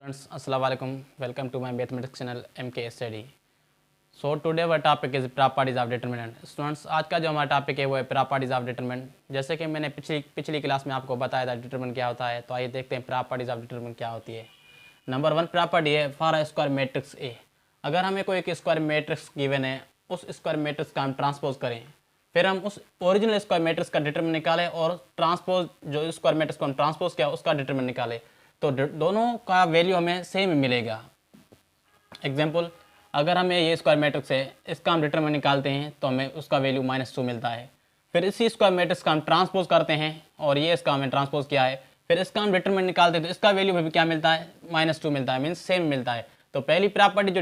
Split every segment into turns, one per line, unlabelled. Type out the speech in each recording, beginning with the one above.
Friends, Assalamu alaikum. Welcome to my mathematics channel MK Study. So today our topic is properties of determinant. Students, आज का जो हमारा topic है वो है properties of determinant. जैसे कि मैंने पिछली क्लास में आपको बताया था डिटरमिनेंट क्या होता है, तो आइए देखते हैं properties of determinant क्या होती है। नंबर 1 प्रॉपर्टी है फॉर अ स्क्वायर मैट्रिक्स ए। अगर हमें कोई एक स्क्वायर मैट्रिक्स गिवन है, उस स्क्वायर मैट्रिक्स का हम ट्रांसपोज करें, फिर हम उस ओरिजिनल स्क्वायर मैट्रिक्स का डिटरमिनेंट निकालें और ट्रांसपोज जो स्क्वायर मैट्रिक्स को हम ट्रांसपोज किया उसका डिटरमिनेंट निकालें, तो दोनों का वैल्यू हमें सेम मिलेगा। एग्जाम्पल, अगर हमें ये स्क्वायर मैट्रिक्स है, इसका हम डिटरमिनेंट निकालते हैं तो हमें उसका वैल्यू -2 मिलता है। फिर इसी स्क्वायर मैट्रिक्स का हम ट्रांसपोज करते हैं और ये इसका हमने ट्रांसपोज किया है, फिर इसका हम डिटरमिनेंट निकालते हैं तो इसका वैल्यू भी क्या मिलता है, -2 मिलता है, मीन्स सेम मिलता है। तो पहली प्रॉपर्टी जो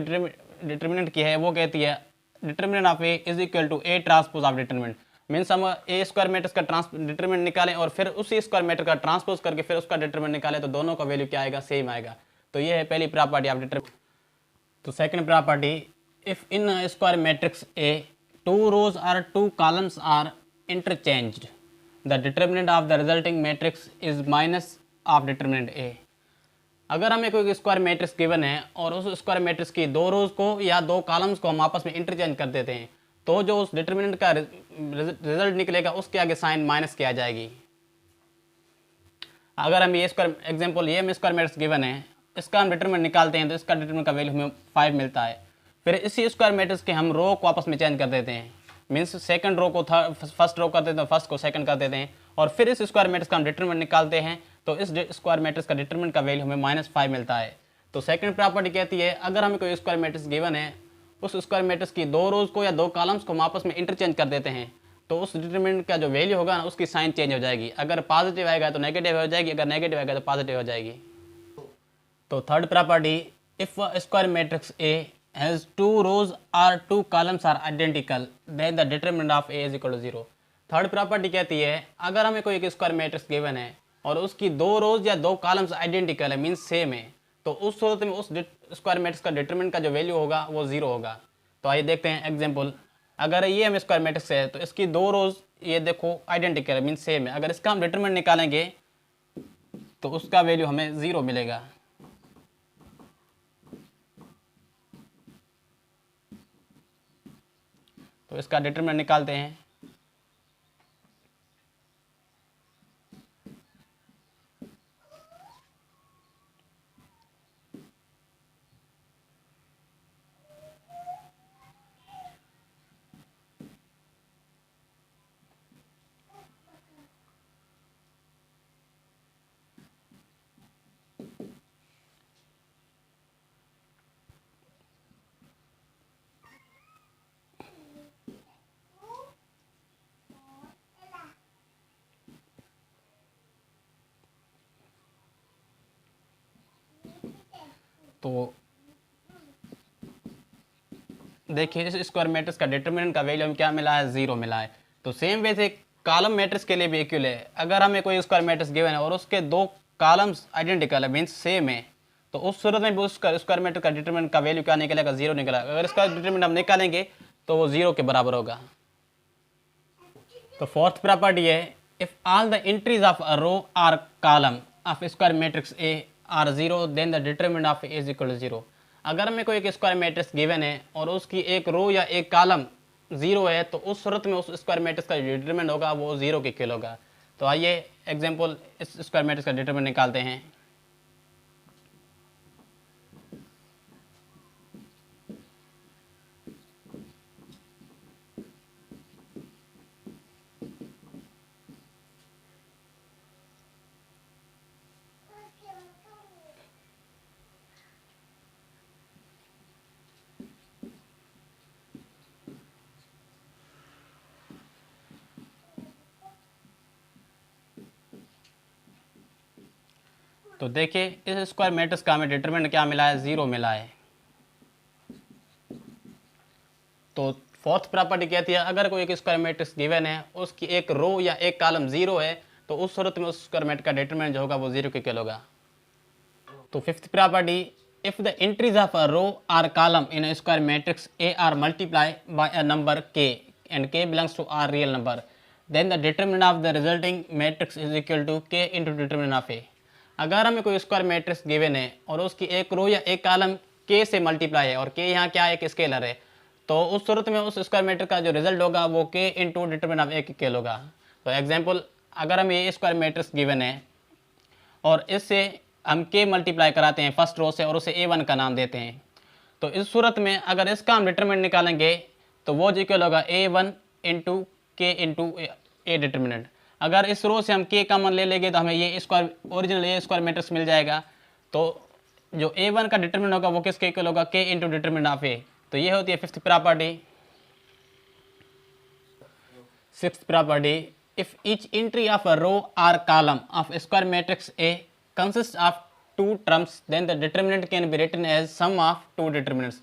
डिटरमिनेंट की है वो कहती है determinant of A is equal to A transpose of determinant. Means हम ए स्क्वायर मैट्रिक्स का डिटरमिनेंट निकालें और फिर उसी स्क्वायर मैट्रिक्स का ट्रांसपोज करके फिर उसका डिटरमिनेंट निकालें तो दोनों का वैल्यू क्या आएगा, सेम आएगा। तो ये है पहली प्रॉपर्टी ऑफ डिटरमिनेंट। तो second property, if in square matrix A 2 rows और 2 columns are interchanged the determinant of the resulting matrix is minus of determinant A. अगर हमें कोई स्क्वायर मैट्रिक्स गिवन है और उस स्क्वायर मैट्रिक्स की 2 रोज को या 2 कॉलम्स को हम आपस में इंटरचेंज कर देते हैं, तो जो उस डिटरमिनेंट का रिजल्ट निकलेगा उसके आगे साइन माइनस किया जाएगी। अगर हम ये स्क्वायर एग्जांपल ये हम स्क्वायर मैट्रिक्स गिवन है, इसका हम डिटरमिनेंट निकालते हैं तो इसका डिटरमिनेंट का वैल्यू हमें 5 मिलता है। फिर इसी स्क्वायर मैट्रिक्स के हम रो को आपस में चेंज कर देते हैं, मीन्स सेकंड रो को फर्स्ट रो कर देते हैं, फर्स्ट को सेकंड कर देते हैं, और फिर इस स्क्वायर मैट्रिक्स का हम डिटरमिनेंट निकालते हैं तो इस स्क्वायर मैट्रिक्स का डिटरमिनेंट का वैल्यू हमें -5 मिलता है। तो सेकंड प्रॉपर्टी कहती है अगर हमें कोई स्क्वायर मैट्रिक्स गिवन है, उस स्क्वायर मैट्रिक्स की 2 रोज को या 2 कॉलम्स को हम आपस में इंटरचेंज कर देते हैं तो उस डिटरमिनेंट का जो वैल्यू होगा ना उसकी साइन चेंज हो जाएगी। अगर पॉजिटिव आएगा तो नेगेटिव हो जाएगी, अगर नेगेटिव आएगा तो पॉजिटिव हो जाएगी। तो third property, if square matrix A has 2 rows और 2 columns are identical then the determinant of A is equal to 0। Third property कहती है अगर हमें कोई एक स्क्वायर मैट्रिक्स गिवन है और उसकी 2 रोज या 2 कॉलम्स आइडेंटिकल है, मीन्स सेम है, तो उस सूरत में उस स्क्वायर मैट्रिक्स का डिटरमिनेंट का जो वैल्यू होगा वो 0 होगा। तो आइए देखते हैं एग्जांपल। अगर ये हम स्क्वायर मैट्रिक्स है तो इसकी 2 रोज ये देखो आइडेंटिकल है, मीन्स सेम है, अगर इसका हम डिटरमिनेंट निकालेंगे तो उसका वैल्यू हमें 0 मिलेगा। तो इसका डिटरमिनेंट निकालते हैं। तो देखिए इस स्क्वायर मैट्रिक्स का डिटरमिनेंट का वैल्यू हमें क्या मिला है, 0 मिला है। तो सेम वैसे कॉलम मैट्रिक्स के लिए भी इक्वल है। अगर हमें कोई स्क्वायर मैट्रिक्स गिवन है और उसके 2 कॉलम्स आइडेंटिकल है, मीन्स सेम है, तो उस सूरत में भी उसका स्क्वायर मैट्रिक्स का डिटरमिनेंट का वैल्यू क्या निकलेगा, 0 निकलेगा। अगर इसका डिटरमिनेंट हम निकालेंगे तो वो 0 के बराबर होगा। तो फोर्थ प्रॉपर्टी है if all the entries of a row or column of square matrix A are 0 then the determinant of A is equal to 0। अगर हमें कोई एक स्क्वायर मैट्रिक्स गिवन है और उसकी एक रो या एक कॉलम 0 है तो उस सूरत में उस स्क्वायर मैट्रिक्स का डिटरमिनेंट होगा वो 0 के इक्वल होगा। तो आइए एग्जांपल इस स्क्वायर मैट्रिक्स का डिटरमिनेंट निकालते हैं। तो देखिए इस स्क्वायर मैट्रिक्स का हमें डिटरमिनेंट क्या मिला है, 0 मिला है। तो फोर्थ प्रॉपर्टी कहती है अगर कोई एक स्क्वायर मैट्रिक्स गिवन है, उसकी एक रो या एक कॉलम 0 है, तो उस सूरत में उस स्क्वायर मैट्रिक्स का डिटरमिनेंट जो होगा वो 0 के इक्वल होगा। तो fifth property, if the entries of a row or column in a square matrix A are multiply by a number k and k belongs to r real number then the determinant of the resulting matrix is equal to k into determinant of a। अगर हमें कोई square matrix given है और उसकी एक रो या एक column के से मल्टीप्लाई है और के यहाँ क्या एक स्केलर है, तो उस सूरत में उस स्क्वायर मैट्रिक्स का जो रिजल्ट होगा वो के इंटू डिटरमिनेंट ऑफ ए के होगा। तो एग्जांपल, अगर हमें ये स्क्वायर मैट्रिक्स गिवन है और इससे हम के मल्टीप्लाई कराते हैं फर्स्ट रो से और उसे ए वन का नाम देते हैं, तो इस सूरत में अगर इसका हम डिटरमिनेंट निकालेंगे तो वो जो इक्वल होगा ए वन इंटू के इंटू ए डिटरमिनेंट। अगर इस रो से हम के कॉमन ले लेंगे तो हमें ये square original A square matrix मिल जाएगा। तो जो ए वन का डिटरमिनेंट होगा वो किसके इक्वल होगा, के इंटू डिटरमिनेंट ऑफ ए। तो ये होती है fifth property. Sixth property, if each entry of a row or column of square matrix A consist of two terms then the determinant can be written as sum of two determinants.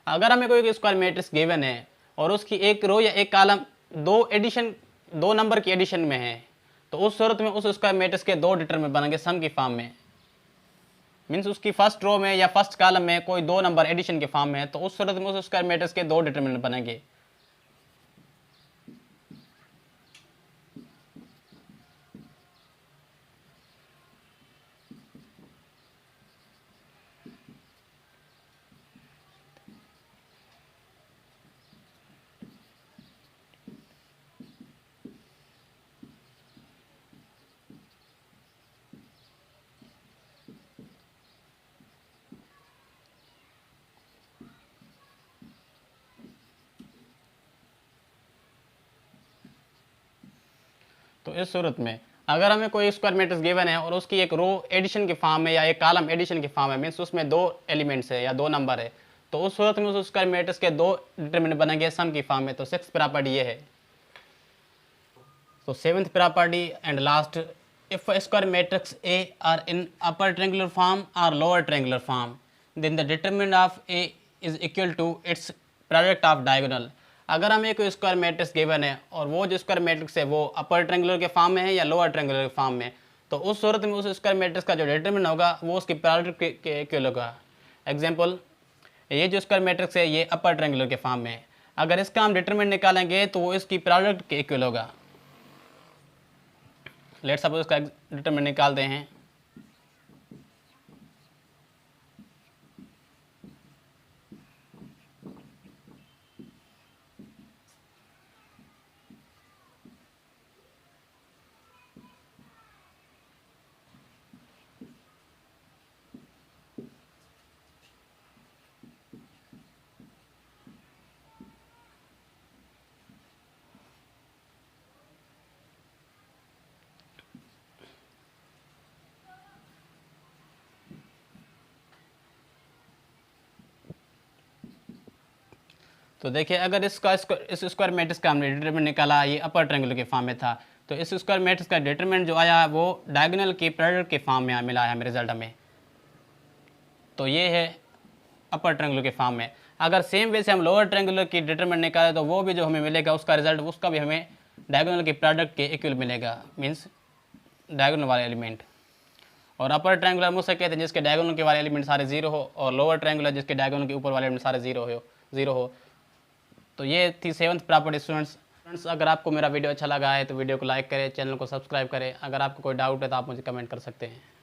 अगर हमें कोई square matrix given है और उसकी एक रो या एक column दो नंबर की एडिशन में है, तो उस सूरत में उस स्क्वायर मैट्रिक्स के दो डिटरमिनेंट बनेंगे सम की फॉर्म में। मीन्स उसकी फर्स्ट रो में या फर्स्ट कॉलम में कोई दो नंबर एडिशन के फॉर्म में है, तो उस सूरत में उस स्क्वायर मैट्रिक्स के दो डिटरमिनेंट बनेंगे। तो इस सूरत में अगर हमें कोई स्क्वायर मैट्रिक्स गिवन है और उसकी एक रो एडिशन के फॉर्म में या एक कॉलम एडिशन के फॉर्म है, मीन्स उसमें दो एलिमेंट्स है या दो नंबर है, तो उस सूरत में उस स्क्वायर मैट्रिक्स के दो डिटरमिनेंट बनेंगे सम की फॉर्म में। तो सिक्स्थ प्रॉपर्टी ये है। तो seventh property and last, if a square matrix A are in upper triangular form or lower triangular form, then the determinant of A is equal to its product of diagonal। अगर हमें कोई square matrix given है और वो जो square matrix है वो upper triangular के फॉर्म में है या लोअर ट्रायंगुलर के फॉर्म में, तो उस सूरत में उस स्क्वायर मैट्रिक्स का जो डिटरमिनेंट होगा वो उसकी प्रोडक्ट के इक्वल होगा। एग्जांपल, ये जो स्क्वायर मैट्रिक्स है ये अपर ट्रायंगुलर के फॉर्म में है, अगर इसका हम डिटरमिनेंट निकालेंगे तो वो इसकी प्रोडक्ट के इक्वल होगा। लेट सपोज इसका डिटरमिनेंट निकालते हैं। तो देखिए, अगर इस स्क्वायर मैट्रिक्स का हमने डिटरमिनेंट निकाला, ये अपर ट्रायंगुलर के फॉर्म में था, तो इस स्क्वायर मैट्रिक्स का डिटरमिनेंट जो आया वो डायगोनल के प्रोडक्ट के फॉर्म में मिला है हमें रिजल्ट में। तो ये है अपर ट्रायंगुलर के फॉर्म में। अगर सेम वे से हम लोअर ट्रायंगुलर की डिटरमिनेंट निकालें तो वो भी जो हमें मिलेगा उसका रिजल्ट उसका भी हमें डायगोनल के प्रोडक्ट के इक्वल मिलेगा, मीन्स डायगोनल वाले एलिमेंट। और अपर ट्रायंगुलर हम उससे कहते हैं जिसके डायगोनल के वाले एलिमेंट सारे जीरो हो, और लोअर ट्रायंगुलर जिसके डायगोनल के ऊपर वाले एलिमेंट सारे जीरो हो। तो ये थी सेवंथ प्रॉपर्टी। स्टूडेंट्स, अगर आपको मेरा वीडियो अच्छा लगा है तो वीडियो को लाइक करें, चैनल को सब्सक्राइब करें। अगर आपको कोई डाउट है तो आप मुझे कमेंट कर सकते हैं।